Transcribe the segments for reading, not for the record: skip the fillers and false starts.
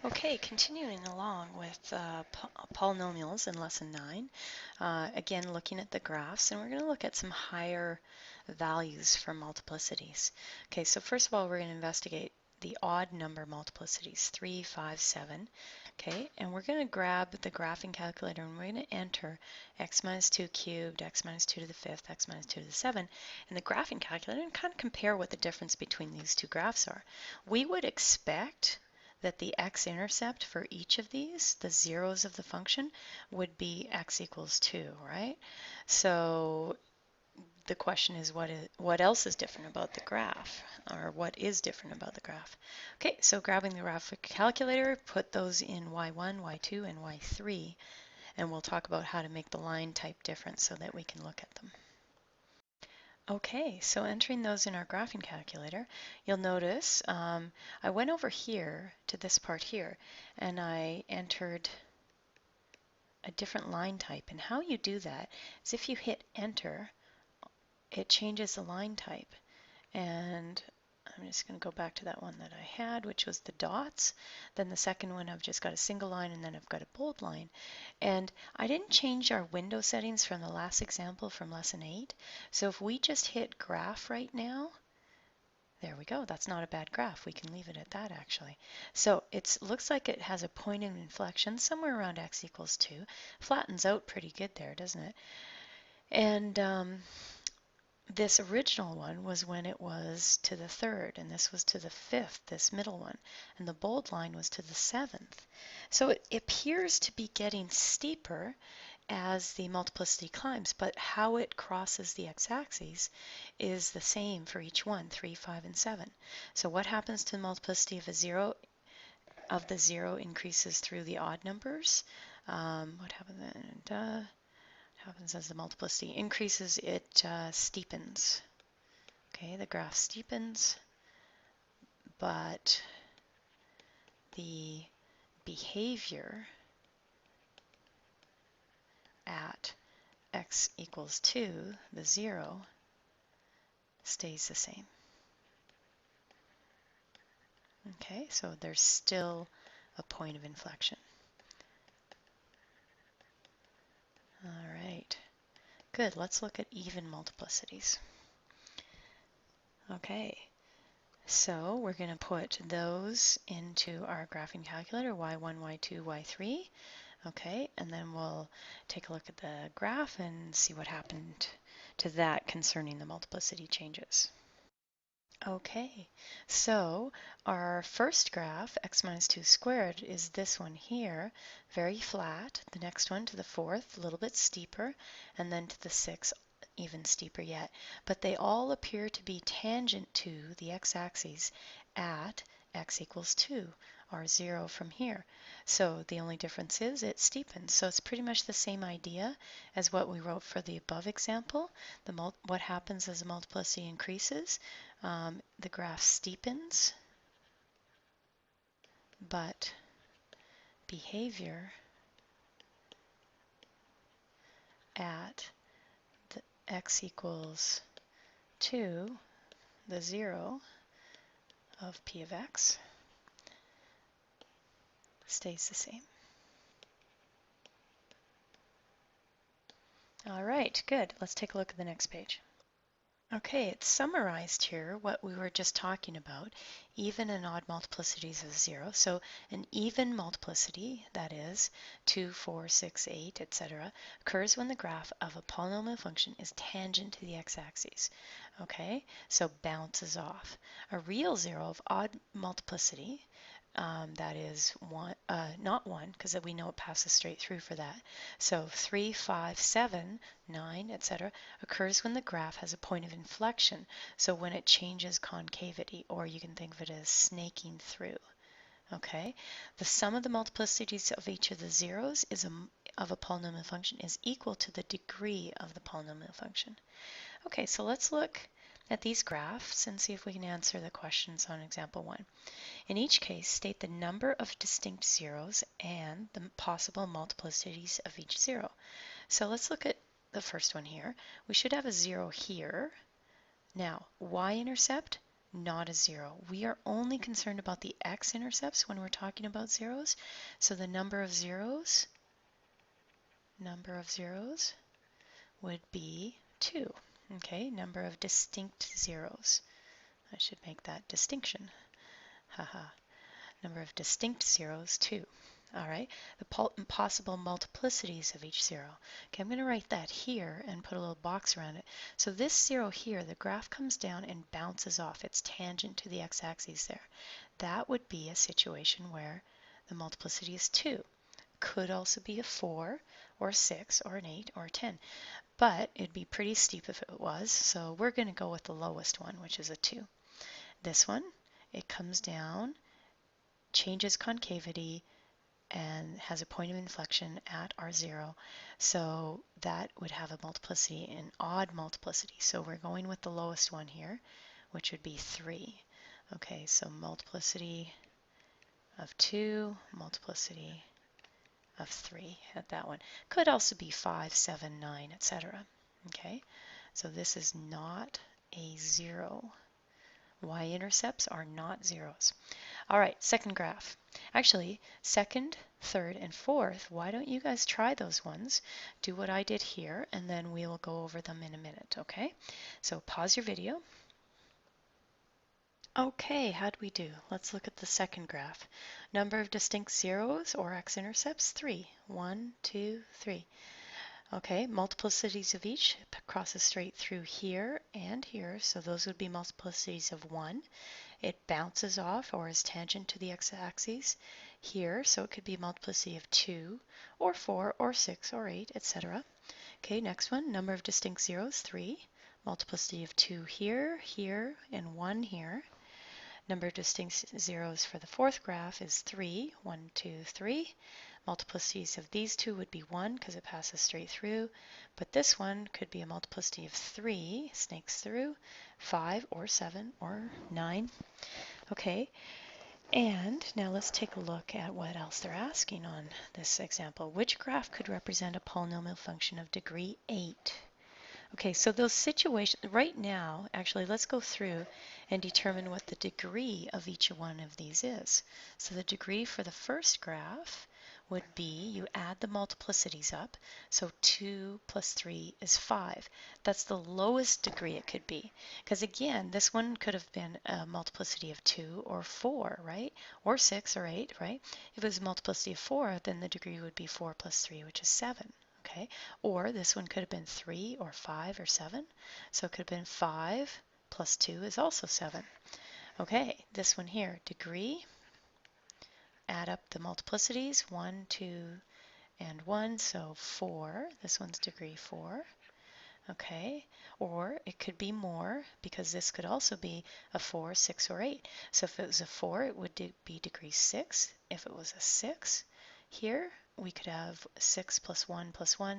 Okay, continuing along with polynomials in lesson 9. Again, looking at the graphs, and we're going to look at some higher values for multiplicities. Okay, so first of all, we're going to investigate the odd number multiplicities, 3, 5, 7. Okay, and we're going to grab the graphing calculator and we're going to enter x minus 2 cubed, x minus 2 to the 5th, x minus 2 to the 7, and the graphing calculator, and kind of compare what the difference between these two graphs are. We would expect that the x-intercept for each of these, the zeros of the function, would be x equals 2, right? So the question is, what else is different about the graph? Or what is different about the graph? Okay, so grabbing the graphic calculator, put those in y1, y2, and y3, and we'll talk about how to make the line type different so that we can look at them. Okay, so entering those in our graphing calculator, you'll notice I went over here to this part here and I entered a different line type. And how you do that is if you hit enter, it changes the line type. And I'm just going to go back to that one that I had, which was the dots. Then the second one, I've just got a single line, and then I've got a bold line. And I didn't change our window settings from the last example from lesson 8. So if we just hit graph right now, there we go. That's not a bad graph. We can leave it at that, actually. So it looks like it has a point of inflection somewhere around x equals 2. Flattens out pretty good there, doesn't it? And this original one was when it was to the 3rd, and this was to the 5th, this middle one, and the bold line was to the 7th. So it appears to be getting steeper as the multiplicity climbs, but how it crosses the x-axis is the same for each one, 3, 5, and 7. So what happens to the multiplicity of a zero? Of the zero increases through the odd numbers. What happens then? Happens as the multiplicity increases, it steepens. Okay, the graph steepens, but the behavior at x equals 2, the 0, stays the same. Okay, so there's still a point of inflection. All right, good. Let's look at even multiplicities. Okay, so we're going to put those into our graphing calculator, y1, y2, y3. Okay, and then we'll take a look at the graph and see what happened to that concerning the multiplicity changes. Okay, so our first graph, x minus 2 squared, is this one here, very flat. The next one to the 4th, a little bit steeper, and then to the 6th, even steeper yet. But they all appear to be tangent to the x-axis at x equals 2, or 0 from here. So the only difference is it steepens. So it's pretty much the same idea as what we wrote for the above example. What happens as the multiplicity increases? The graph steepens, but behavior at the x equals 2, the 0 of p of x, stays the same. All right, good. Let's take a look at the next page. Okay, it's summarized here what we were just talking about, even and odd multiplicities of 0. So an even multiplicity, that is 2, 4, 6, 8, etc., occurs when the graph of a polynomial function is tangent to the x-axis. Okay, so bounces off. A real 0 of odd multiplicity, that is not 1, because we know it passes straight through for that. So 3, 5, 7, 9, etc. occurs when the graph has a point of inflection, so when it changes concavity, or you can think of it as snaking through. Okay, the sum of the multiplicities of each of the zeros of a polynomial function is equal to the degree of the polynomial function. Okay, so let's look at these graphs and see if we can answer the questions on example 1. In each case, state the number of distinct zeros and the possible multiplicities of each zero. So let's look at the first one here. We should have a 0 here. Now, y-intercept, not a 0. We are only concerned about the x-intercepts when we're talking about zeros. So the number of zeros would be 2. Okay, number of distinct zeros. I should make that distinction. Haha. Number of distinct zeros, 2. All right, the possible multiplicities of each 0. Okay, I'm going to write that here and put a little box around it. So this 0 here, the graph comes down and bounces off. It's tangent to the x-axis there. That would be a situation where the multiplicity is 2. Could also be a 4 or a 6 or an 8 or a 10. But it'd be pretty steep if it was, so we're going to go with the lowest one, which is a 2. This one, it comes down, changes concavity, and has a point of inflection at R0. So that would have a multiplicity, an odd multiplicity. So we're going with the lowest one here, which would be 3. Okay, so multiplicity of 2, multiplicity of 3 at that one. Could also be 5, 7, 9, etc. Okay, so this is not a 0. Y-intercepts are not zeros. All right, second graph. Actually, second, third, and fourth, why don't you guys try those ones? Do what I did here, and then we will go over them in a minute, okay? So pause your video. Okay, how'd we do? Let's look at the second graph. Number of distinct zeros or x-intercepts, 3. 1, 2, 3. Okay, multiplicities of each crosses straight through here and here, so those would be multiplicities of 1. It bounces off or is tangent to the x-axis here, so it could be a multiplicity of 2 or 4 or 6 or 8, etc. Okay, next one, number of distinct zeros, 3. Multiplicity of 2 here, here, and 1 here. Number of distinct zeros for the fourth graph is 3. 1, 2, 3. Multiplicities of these two would be 1 because it passes straight through, but this one could be a multiplicity of 3, snakes through, 5 or 7 or 9. Okay, and now let's take a look at what else they're asking on this example. Which graph could represent a polynomial function of degree 8? Okay, so those situations, right now, actually, let's go through and determine what the degree of each one of these is. So the degree for the first graph would be, you add the multiplicities up, so 2 plus 3 is 5. That's the lowest degree it could be, because again, this one could have been a multiplicity of 2 or 4, right? Or 6 or 8, right? If it was a multiplicity of 4, then the degree would be 4 plus 3, which is 7. Okay, or this one could have been 3 or 5 or 7. So it could have been 5 plus 2 is also 7. Okay, this one here, degree, add up the multiplicities, 1, 2, and 1, so 4. This one's degree 4. Okay, or it could be more because this could also be a 4, 6, or 8. So if it was a 4, it would be degree 6. If it was a 6, here we could have 6 plus 1,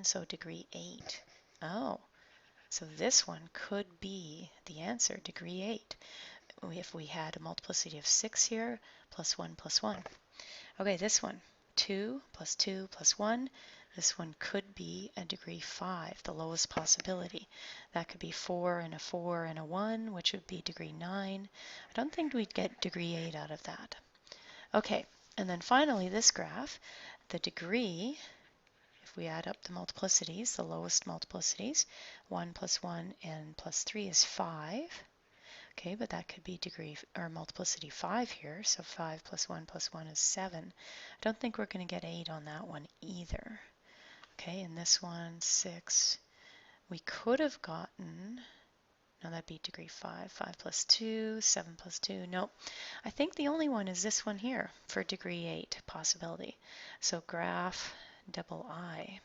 so degree 8. Oh, so this one could be the answer, degree 8, if we had a multiplicity of 6 here, plus 1 plus 1. Okay, this one, 2 plus 1. This one could be a degree 5, the lowest possibility. That could be 4 and a 4 and a 1, which would be degree 9. I don't think we'd get degree 8 out of that. Okay, and then finally this graph, the degree, if we add up the multiplicities, the lowest multiplicities, 1 plus 1 and plus 3 is 5. Okay, but that could be degree or multiplicity 5 here, so 5 plus 1 is 7. I don't think we're going to get 8 on that one either. Okay, and this one, 6. We could have gotten, no, that'd be degree 5. 5 plus 2, 7 plus 2. Nope. I think the only one is this one here for degree 8 possibility. So graph double I.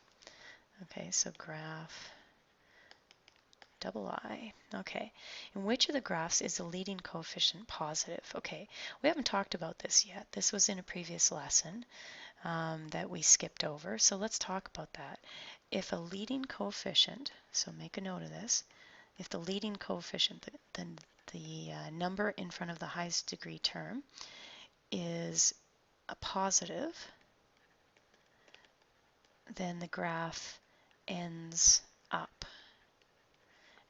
Okay, so graph double I. Okay, in which of the graphs is the leading coefficient positive? Okay, we haven't talked about this yet. This was in a previous lesson that we skipped over, so let's talk about that. If a leading coefficient, so make a note of this, if the leading coefficient, then the number in front of the highest degree term is a positive, then the graph ends up.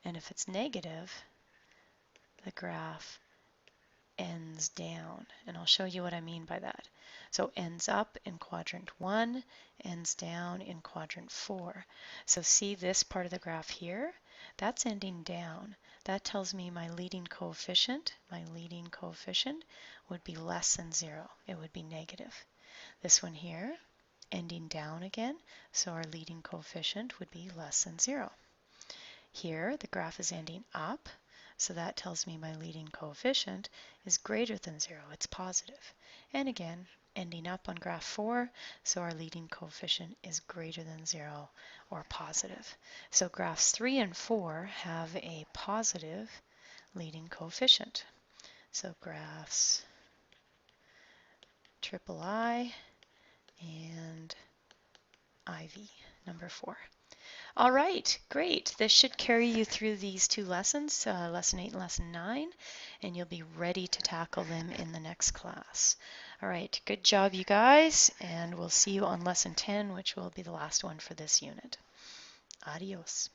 And if it's negative, the graph ends down. And I'll show you what I mean by that. So ends up in quadrant 1, ends down in quadrant 4. So see this part of the graph here? That's ending down. That tells me my leading coefficient would be less than 0. It would be negative. This one here, ending down again, so our leading coefficient would be less than 0. Here, the graph is ending up, so that tells me my leading coefficient is greater than 0. It's positive. And again, ending up on graph 4, so our leading coefficient is greater than 0 or positive. So graphs 3 and 4 have a positive leading coefficient. So graphs III and IV, number 4. All right, great. This should carry you through these two lessons, lesson 8 and lesson 9, and you'll be ready to tackle them in the next class. All right, good job, you guys, and we'll see you on lesson 10, which will be the last one for this unit. Adios.